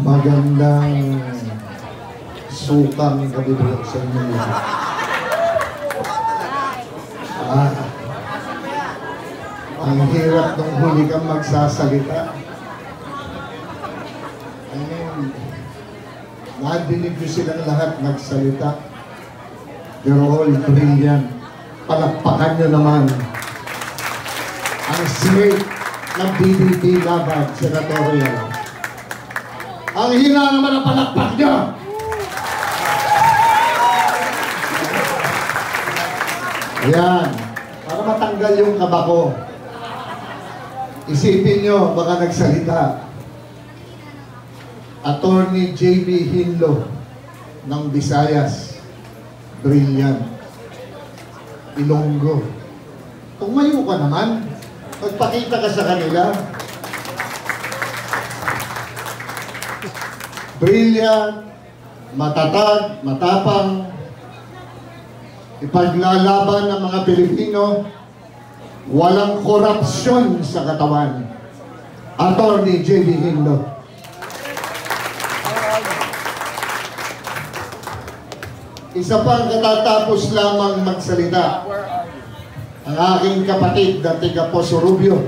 Magandang sukang gabi sa inyo. Ang hirap nung huli kang magsasalita. Nadinig ko silang lahat nagsalita. You're all brilliant. Palakpakan nyo naman ang snake ng PDP Laban Senatorial. Ang hina naman ang palakpak nyo. Ayan. Para matanggal yung kaba ko. Isipin nyo, baka nagsalita. Attorney J.B. Hinlo ng Visayas. Brilliant. Ilonggo. Tumayo ka naman. Magpakita ka sa kanila. Brilliant, matatag, matapang, ipaglalaban ng mga Pilipino, walang korupsyon sa katawan. Attorney J.B. Hinlo. Isa pang katatapos lamang magsalita, ang aking kapatid na tiga Poso Rubio,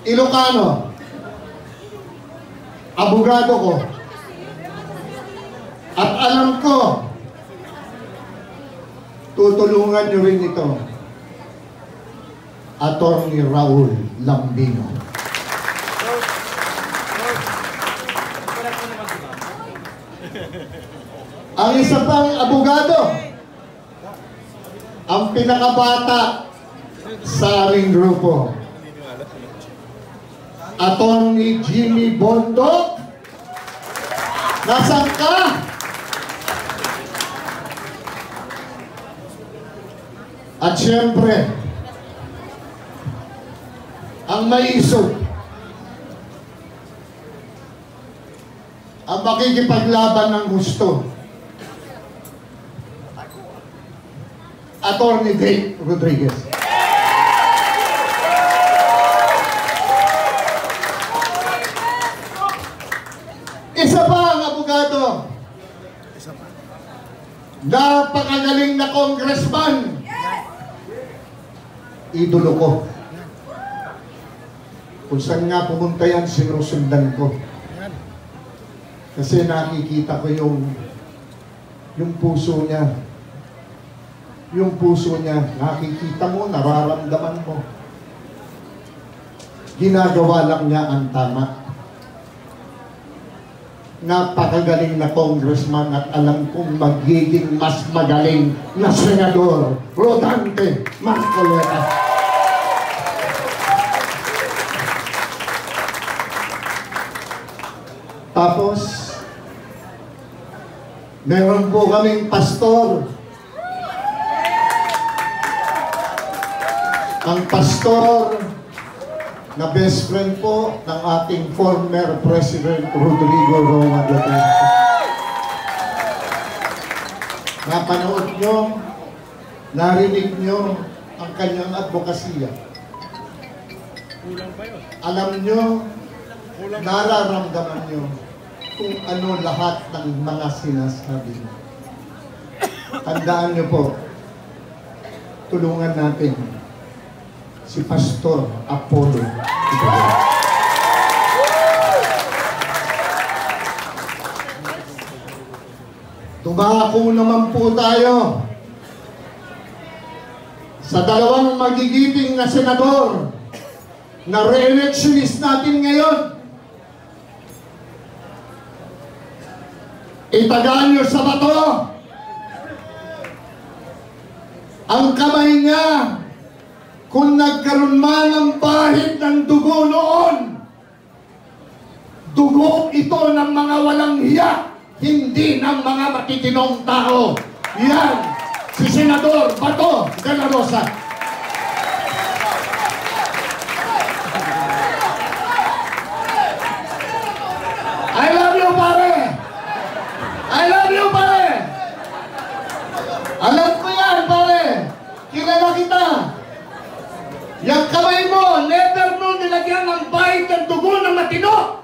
Ilocano, abogado ko, at alam ko, tutulungan nyo rin ito, Attorney Raul Lambino. Ang isa pang abogado, ang pinakabata sa aming grupo, Attorney Jimmy Bondo. Nasaan ka? At siyempre, ang maisog, ang makikipaglaban ng gusto, Attorney Dave Rodriguez. Isa pa ang abogado. Napakagaling na congressman. Idolo ko. Kung saan nga pumunta yan, sinusundan ko. Kasi nakikita ko yung puso niya. Yung puso niya, nakikita mo, nararamdaman mo. Ginagawa lang niya ang tama. Napakagaling na congressman at alam kong magiging mas magaling na senador, Rodante Marcoleta. Tapos, meron po kaming pastor. Ang pastor na best friend po ng ating former President Rodrigo Roa Duterte. Napanood nyo, narinig nyo ang kanyang advokasya. Alam nyo, nararamdaman nyo kung ano lahat ng mga sinasabi nyo. Tandaan nyo po, tulungan natin si Pastor Apollo. Tumako naman po tayo sa dalawang magigiting na senador na re-electionist natin ngayon. Itagaan nyo sa bato ang kamay niya. Kung nagkaroon man ng bahid ng dugo noon, dugo ito ng mga walang hiya, hindi ng mga matitinong tao. Yan, si Senador Bato de la Rosa. I love you, pare! I love you, pare! Alam ko yan, pare! Kilala kita! Yung kamay mo, never mo nilagyan ng bahid ng dugo ng matino.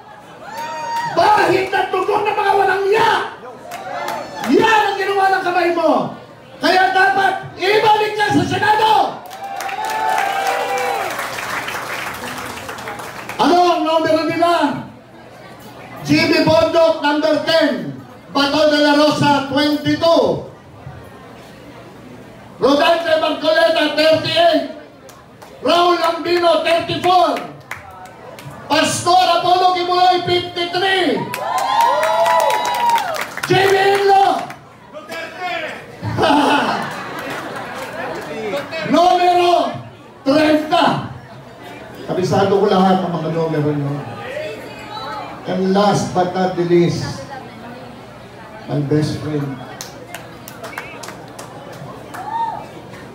dugo ng mga walang iya. Yan ang ginawa ng kamay mo. Kaya dapat ibalik ka sa Senado. Ano ang numero nila? Jimmy Bondoc, number 10. Bato de la Rosa, 22. Rodante Marcoleta, 38. Raul Lambino, 34. Pastor Apollo Kibuloy, 53. Jamie Inlo. Numero 30. Kabisado ko lahat ng mga numero nyo. And last but not the least, my best friend.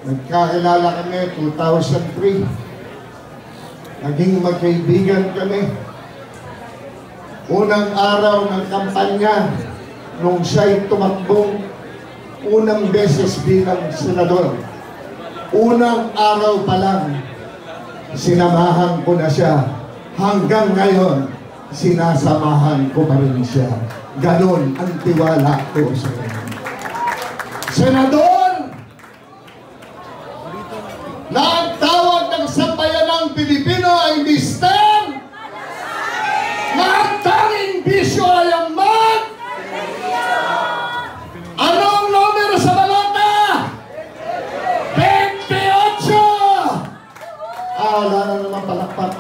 Nagkakilala kami 2003. Naging magkaibigan kami. Unang araw ng kampanya, nung siya'y tumakbong unang beses bilang senador. Unang araw pa lang, sinamahan ko na siya. Hanggang ngayon, sinasamahan ko pa rin siya. Ganon ang tiwala ko sa kanya. Senador! Na ang tawag ng sambayanang Pilipino ay Mister! Na ang tanging bisyo ay ang mag! Anong numero sa balota? 28! Wala na naman palakpak.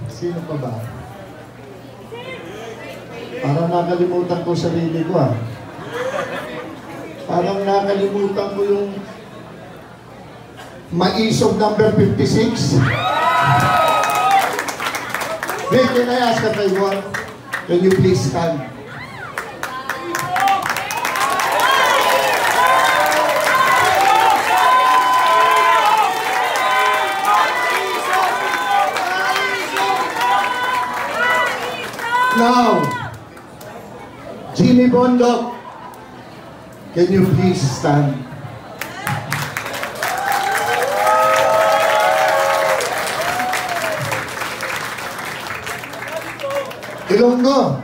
Sino pa ba? Parang nakalimutan ko sarili ko Parang nakalimutan ko yung maisog number 56. Wait, can I ask a favor? Can you please stand? Now, Jimmy Bondoc, can you please stand? Ilonggo,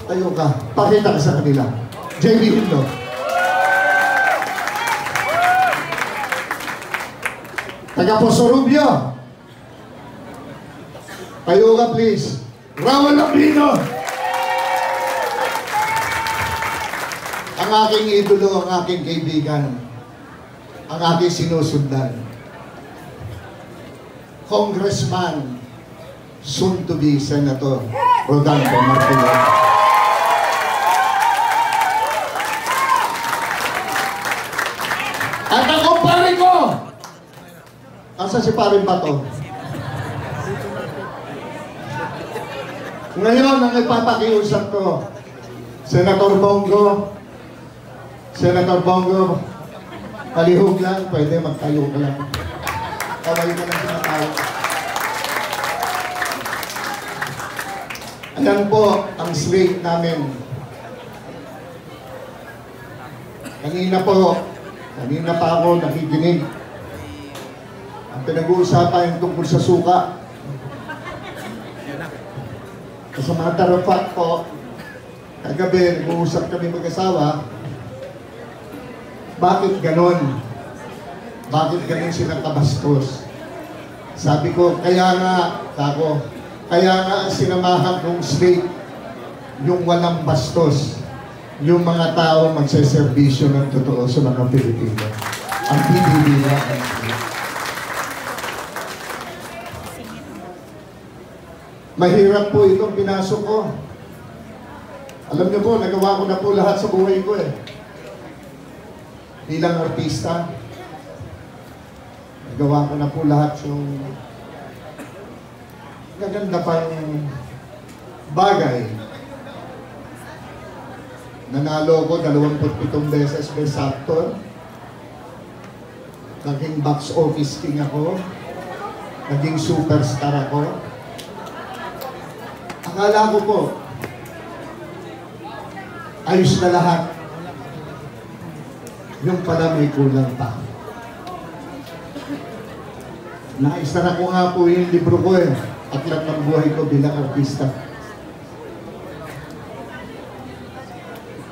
tayo ka, pakita ka sa kanila. J.B. Hindo. Taga Poso Rubio. Tayo ka please. Raul Lambino. Ang aking idolo, ang aking kaibigan, ang aking sinusundan. Congressman, soon to be Senator Rodante Marcoleta. At ako pare ko, asa si pare Bato? Ngayon, ang ipapakiusap ko, Senator Bongo, palihog lang, pwede magtayo ka lang. Kaway ka lang sinatayo. Ayan po ang slate namin. Kanina pa ako nakikinig. Ang pinag-uusapan tungkol sa suka. Sa mga tarapat ko, kagabi, nag-uusap kami mag-asawa, bakit ganon? Bakit ganon sila kabastos? Sabi ko, kaya nga ang sinamahan kong slate, yung walang bastos, yung mga tao magseservisyo ng totoo sa mga Pilipino. Ang bibili na ang slate. Mahirap po itong pinasok ko. Alam niyo po, nagawa ko na po lahat sa buhay ko Bilang artista, nagawa ko na po lahat yung gaganda pang bagay. Nanalo ko 27 beses Best Actor. Naging box office king ako. Naging superstar ako. Akala ko po, ayos na lahat. Yung pala may kulang pa. Naisara ko nga po yung libro ko eh. Aklat ng buhay ko bilang artista.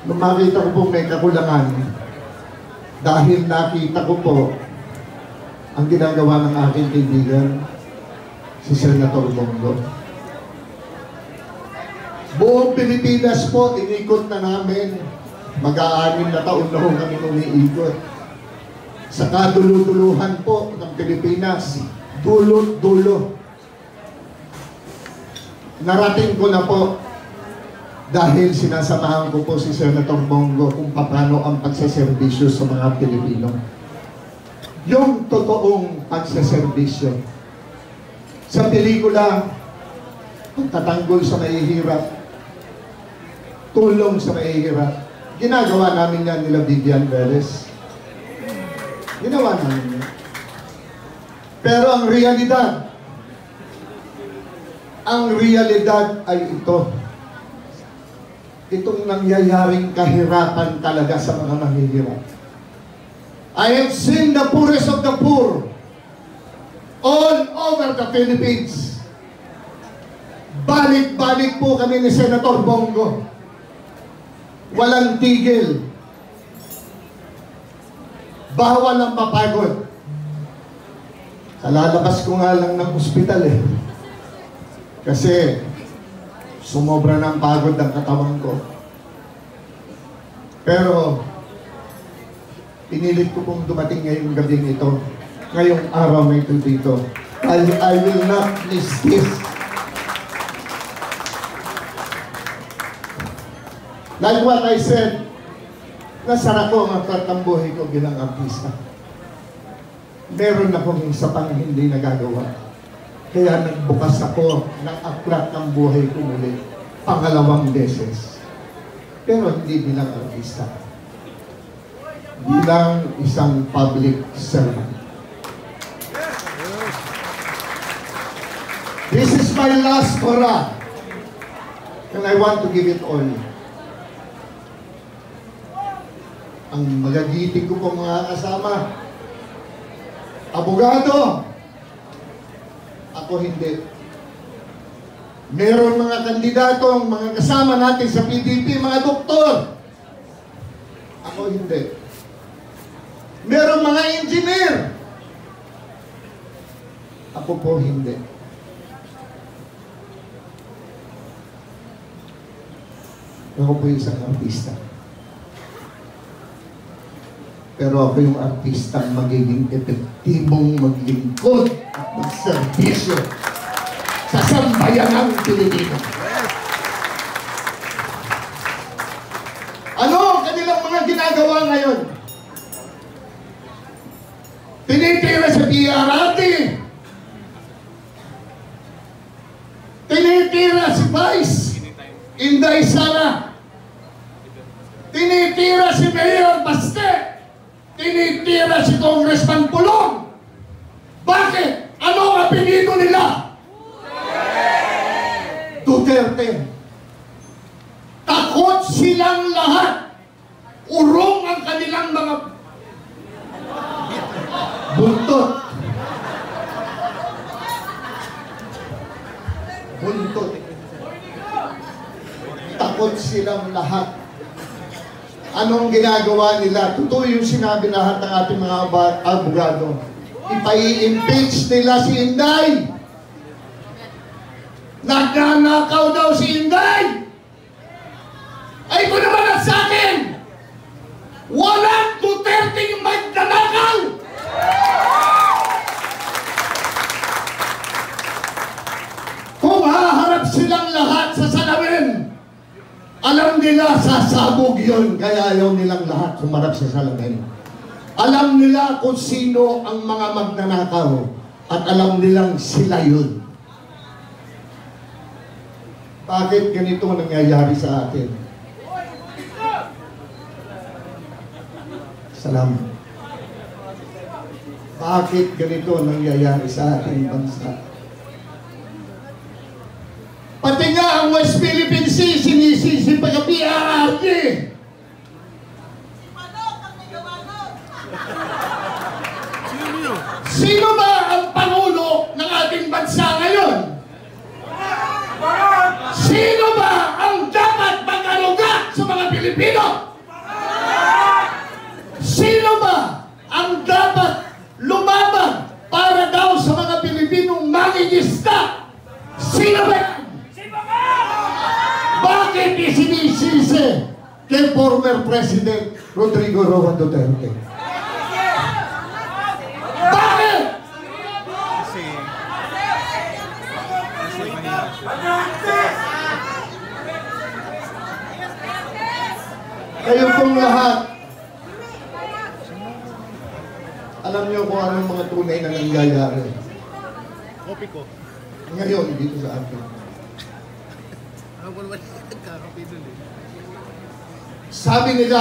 Nung makita ko po may kakulangan, dahil nakita ko po ang ginagawa ng aking kaibigan, si Senator Bongo. Buong Pilipinas po, inikot na namin. Mag-aanim na taon na kami umiikot. Sa kaduluduluhan po ng Pilipinas, dulot-dulo. Narating ko na po dahil sinasamahan ko po si Senator Bongo kung paano ang pagsaserbisyo sa mga Pilipino. Yung totoong pagsaserbisyo. Sa pelikula, pagtatanggol sa mahihirap, tulong sa mahihirap, ginagawa namin yan nila Vivian Velez. Ginawa namin yan. Pero ang realidad ay ito. Itong nangyayaring kahirapan talaga sa mga mahihirap. I have seen the poorest of the poor all over the Philippines. Balik-balik po kami ni Senator Bongo. Walang tigil. Bawal ang mapagod. Kalalabas ko nga lang ng ospital eh. Kasi sumobra ng pagod ang katawan ko. Pero pinilit ko pong dumating ngayong gabing ito. Ngayong araw na ito dito. I will not miss this. Like what I said, nasara ko ang aklat ng buhay ko bilang artista. Meron akong isa pang hindi nagagawa. Kaya nagbukas ako ng aklat ng buhay ko muli. Pangalawang beses. Pero hindi bilang artista. Bilang isang public servant. This is my last hurrah. And I want to give it all. Ang magagiting ko po mga kasama, abogado, ako hindi. Meron mga kandidatong, mga kasama natin sa PDP, mga doktor, ako hindi. Meron mga engineer, ako po hindi. Ako po isang artista. Pero ako yung artistang magiging epektibong maglingkod at magserbisyo sa sambayanang Pilipino. Ano ang kanilang mga ginagawa ngayon? Tinitira sa PRRT. Tinitira si Vice Inday Sara. Tinitira si Mayor Baste. Tinitira si Congressman Pulong. Bakit? Ano ang apelido nila? Duterte. Takot silang lahat. Urong ang kanilang mga buntot. Buntot. Takot silang lahat. Anong ginagawa nila? Totoo yung sinabi lahat ng ating mga abogado. Ipai-impeach nila si Inday. Nagnanakaw daw si Inday. Ay ko naman at sa akin, walang Duterte yung magnanakaw. Kung haharap silang lahat sa salamin, alam nila sasabog yun, kaya ayaw nilang lahat humarap sa salamin. Alam nila kung sino ang mga magnanakaw at alam nilang sila yun. Bakit ganito nangyayari sa atin? Salamat. Bakit ganito nangyayari sa ating bansa? Pati nga ang West Philippine Sea, sinisisi pa yung PRRT. Sino ba ang Pangulo Pilipino? Sino ba ang dapat lumaban para daw sa mga Pilipinong mangingisda? Sino ba yan? Bakit isinisisi kay former President Rodrigo Roa Duterte? Bakit? Kayo pong lahat, alam niyo kung anong mga tunay na nangyayari. Kopi ko. Ngayon, dito sa atin. Ako naman nagkakapi dun eh. Sabi nila,